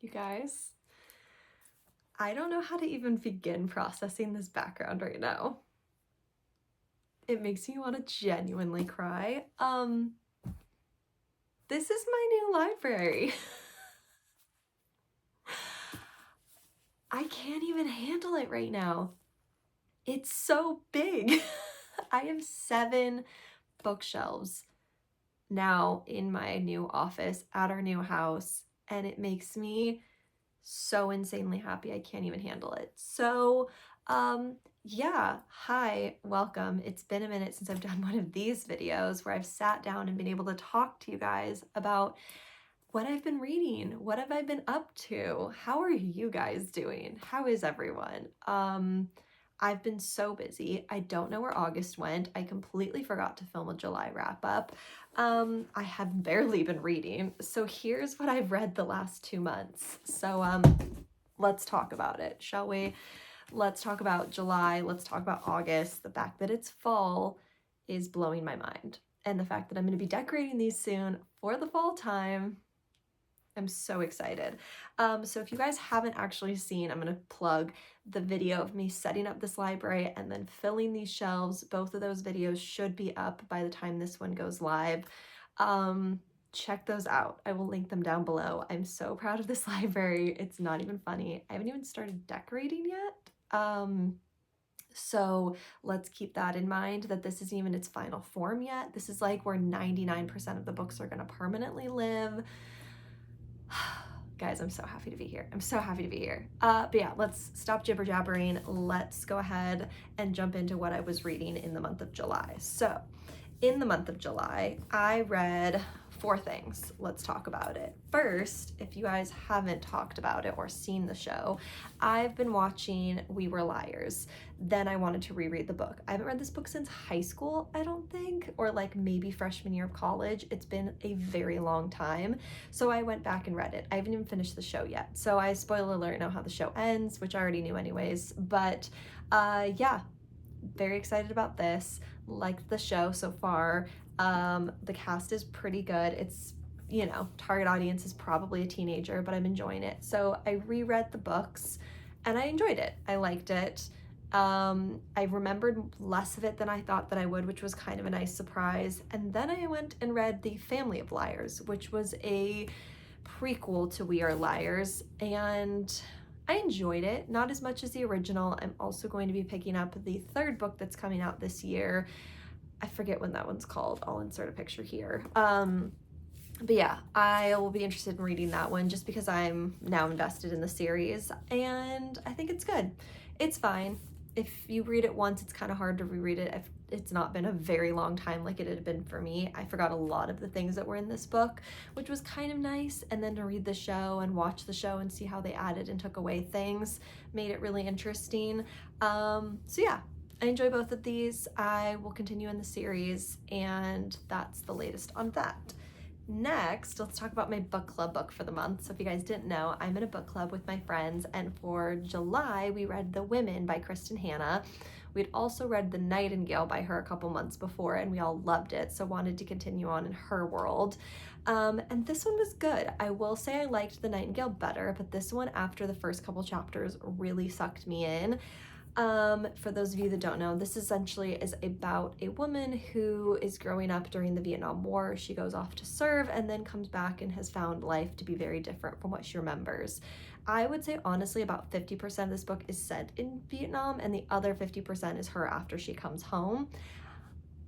You guys, I don't know how to even begin processing this background right now. It makes me want to genuinely cry. This is my new library. I can't even handle it right now. It's so big. I have 7 bookshelves now in my new office at our new house, and it makes me so insanely happy. I can't even handle it. So, yeah, hi, welcome. It's been a minute since I've done one of these videos where I've sat down and been able to talk to you guys about what I've been reading. What have I been up to? How are you guys doing? How is everyone? I've been so busy. I don't know where August went. I completely forgot to film a July wrap up. I have barely been reading. So here's what I've read the last 2 months. So let's talk about it, shall we? Let's talk about July. Let's talk about August. The fact that it's fall is blowing my mind. And the fact that I'm going to be decorating these soon for the fall time, I'm so excited. So if you guys haven't actually seen, I'm going to plug the video of me setting up this library and then filling these shelves. Both of those videos should be up by the time this one goes live. Check those out. I will link them down below. I'm so proud of this library. It's not even funny. I haven't even started decorating yet. So let's keep that in mind, that this isn't even its final form yet. This is like where 99% of the books are going to permanently live. Guys, I'm so happy to be here. I'm so happy to be here. But yeah, let's stop jibber jabbering. Let's go ahead and jump into what I was reading in the month of July. So in the month of July, I read 4 things. Let's talk about it. First, if you guys haven't talked about it or seen the show, I've been watching We Were Liars. Then I wanted to reread the book. I haven't read this book since high school, I don't think, or like maybe freshman year of college. It's been a very long time. So I went back and read it. I haven't even finished the show yet. So I, spoiler alert, know how the show ends, which I already knew anyways. But yeah, very excited about this. Liked the show so far. The cast is pretty good. It's, you know, target audience is probably a teenager, but I'm enjoying it. So I reread the books and I enjoyed it. I liked it. I remembered less of it than I thought that I would, which was kind of a nice surprise. And then I went and read The Family of Liars, which was a prequel to We Are Liars, and I enjoyed it, not as much as the original. I'm also going to be picking up the 3rd book that's coming out this year. I forget when that one's called. I'll insert a picture here. But yeah, I will be interested in reading that one just because I'm now invested in the series, and I think it's good. It's fine. If you read it once, it's kind of hard to reread it if it's not been a very long time like it had been for me. I forgot a lot of the things that were in this book, which was kind of nice, and then to read the show and watch the show and see how they added and took away things made it really interesting. So yeah, I enjoy both of these. I will continue in the series, and that's the latest on that. Next, let's talk about my book club book for the month. So if you guys didn't know, I'm in a book club with my friends, and for July, we read The Women by Kristen Hanna. We'd also read The Nightingale by her a couple months before, and we all loved it, so wanted to continue on in her world. And this one was good. I will say I liked The Nightingale better, but this one, after the first couple chapters, really sucked me in. For those of you that don't know, this essentially is about a woman who is growing up during the Vietnam War. She goes off to serve and then comes back and has found life to be very different from what she remembers. I would say honestly about 50% of this book is set in Vietnam, and the other 50% is her after she comes home.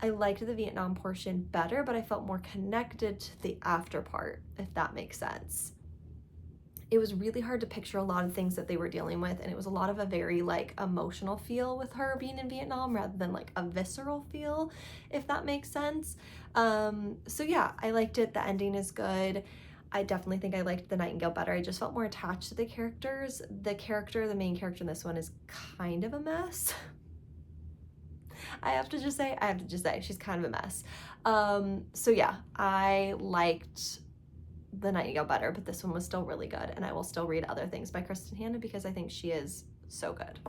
I liked the Vietnam portion better, but I felt more connected to the after part, if that makes sense. It was really hard to picture a lot of things that they were dealing with, and it was a lot of a very like emotional feel with her being in Vietnam rather than like a visceral feel, if that makes sense. So yeah, I liked it. The ending is good. I definitely think I liked The Nightingale better. I just felt more attached to the characters. The main character in this one is kind of a mess. I have to just say, she's kind of a mess. So yeah, I liked The Nightingale better, but this one was still really good, and I will still read other things by Kristen Hanna because I think she is so good.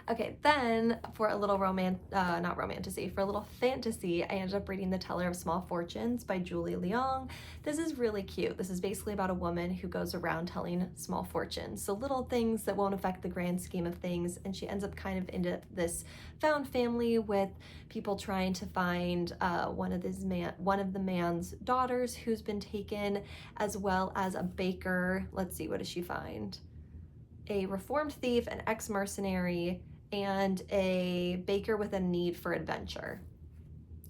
Okay, then for a little not romantasy, for a little fantasy, I ended up reading The Teller of Small Fortunes by Julie Leong. This is really cute. This is basically about a woman who goes around telling small fortunes. So little things that won't affect the grand scheme of things. And she ends up kind of into this found family with people trying to find one of the man's daughters who's been taken, as well as a baker. Let's see, what does she find? A reformed thief, an ex-mercenary, and a baker with a need for adventure.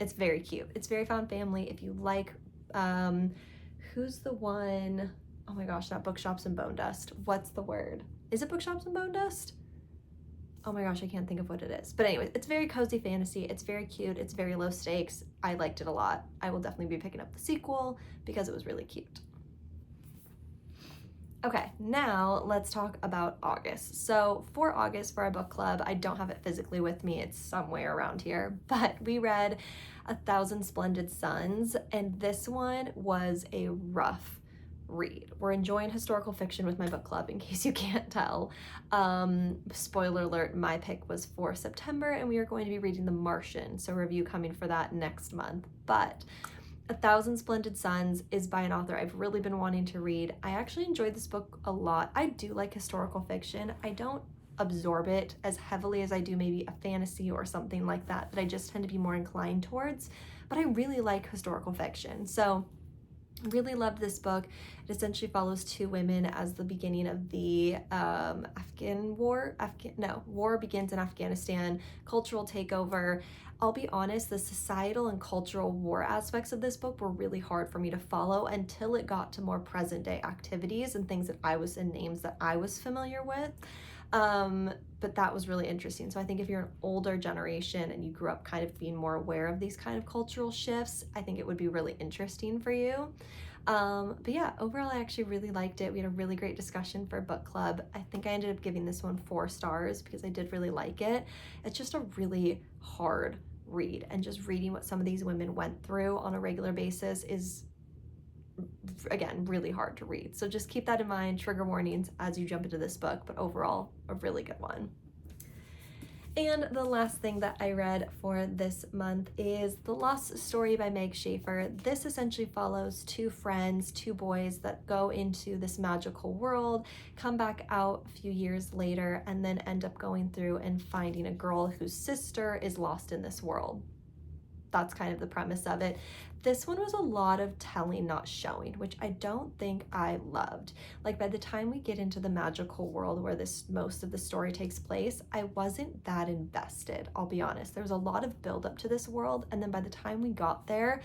It's very cute. It's very found family. If you like, who's the one? Oh my gosh, not Bookshops and Bone Dust. What's the word? Is it Bookshops and Bone Dust? Oh my gosh, I can't think of what it is. But anyways, it's very cozy fantasy. It's very cute. It's very low stakes. I liked it a lot. I will definitely be picking up the sequel because it was really cute. Okay, now let's talk about August. So for August, for our book club, I don't have it physically with me, it's somewhere around here, but we read 1,000 Splendid Suns, and this one was a rough read. We're enjoying historical fiction with my book club, in case you can't tell. Spoiler alert, my pick was for September, and we are going to be reading The Martian, so review coming for that next month. But 1,000 Splendid Suns is by an author I've really been wanting to read. I actually enjoyed this book a lot. I do like historical fiction. I don't absorb it as heavily as I do maybe a fantasy or something like that I just tend to be more inclined towards, but I really like historical fiction. So really loved this book. It essentially follows two women as the beginning of the war begins in Afghanistan, cultural takeover. I'll be honest, the societal and cultural war aspects of this book were really hard for me to follow until it got to more present day activities and things and names that I was familiar with. But that was really interesting. So I think if you're an older generation and you grew up kind of being more aware of these kind of cultural shifts, I think it would be really interesting for you. But yeah, overall, I actually really liked it. We had a really great discussion for book club. I think I ended up giving this one 4 stars because I did really like it. It's just a really hard read, and just reading what some of these women went through on a regular basis is, again, really hard to read. So just keep that in mind, trigger warnings as you jump into this book, but overall, a really good one. And the last thing that I read for this month is The Lost Story by Meg Schaefer. This essentially follows 2 friends, 2 boys that go into this magical world, come back out a few years later, and then end up going through and finding a girl whose sister is lost in this world. That's kind of the premise of it. This one was a lot of telling, not showing, which I don't think I loved. Like, by the time we get into the magical world where most of the story takes place, I wasn't that invested, I'll be honest. There was a lot of build up to this world, and then by the time we got there,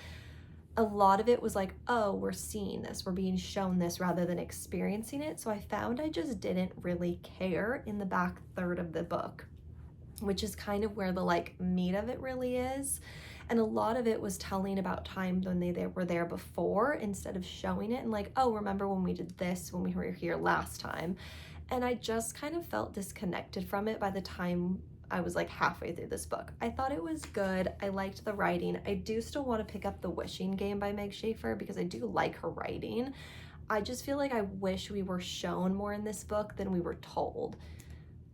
a lot of it was like, oh, we're seeing this, we're being shown this rather than experiencing it. So I found I just didn't really care in the back third of the book, which is kind of where the meat of it really is. And a lot of it was telling about times when they were there before instead of showing it and oh, remember when we did this when we were here last time. And I just kind of felt disconnected from it by the time I was halfway through this book. I thought it was good. I liked the writing. I do still want to pick up The Wishing Game by Meg Schaefer because I do like her writing. I just feel like I wish we were shown more in this book than we were told.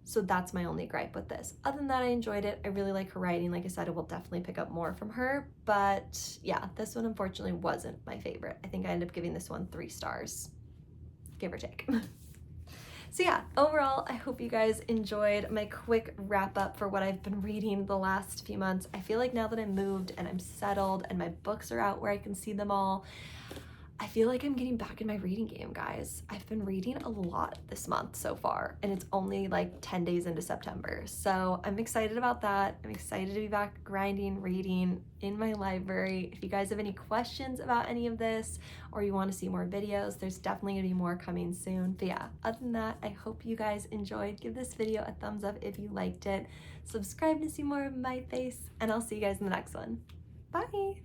So that's my only gripe with this. Other than that, I enjoyed it. I really like her writing. Like I said, I will definitely pick up more from her. But yeah, this one unfortunately wasn't my favorite. I think I ended up giving this one 3 stars, give or take. So yeah, overall, I hope you guys enjoyed my quick wrap up for what I've been reading the last few months. I feel like now that I'm moved and I'm settled and my books are out where I can see them all, I feel like I'm getting back in my reading game, guys. I've been reading a lot this month so far, and it's only 10 days into September. So I'm excited about that. I'm excited to be back grinding, reading in my library. If you guys have any questions about any of this, or you want to see more videos, there's definitely gonna be more coming soon. But yeah, other than that, I hope you guys enjoyed. Give this video a thumbs up if you liked it. Subscribe to see more of my face, and I'll see you guys in the next one. Bye.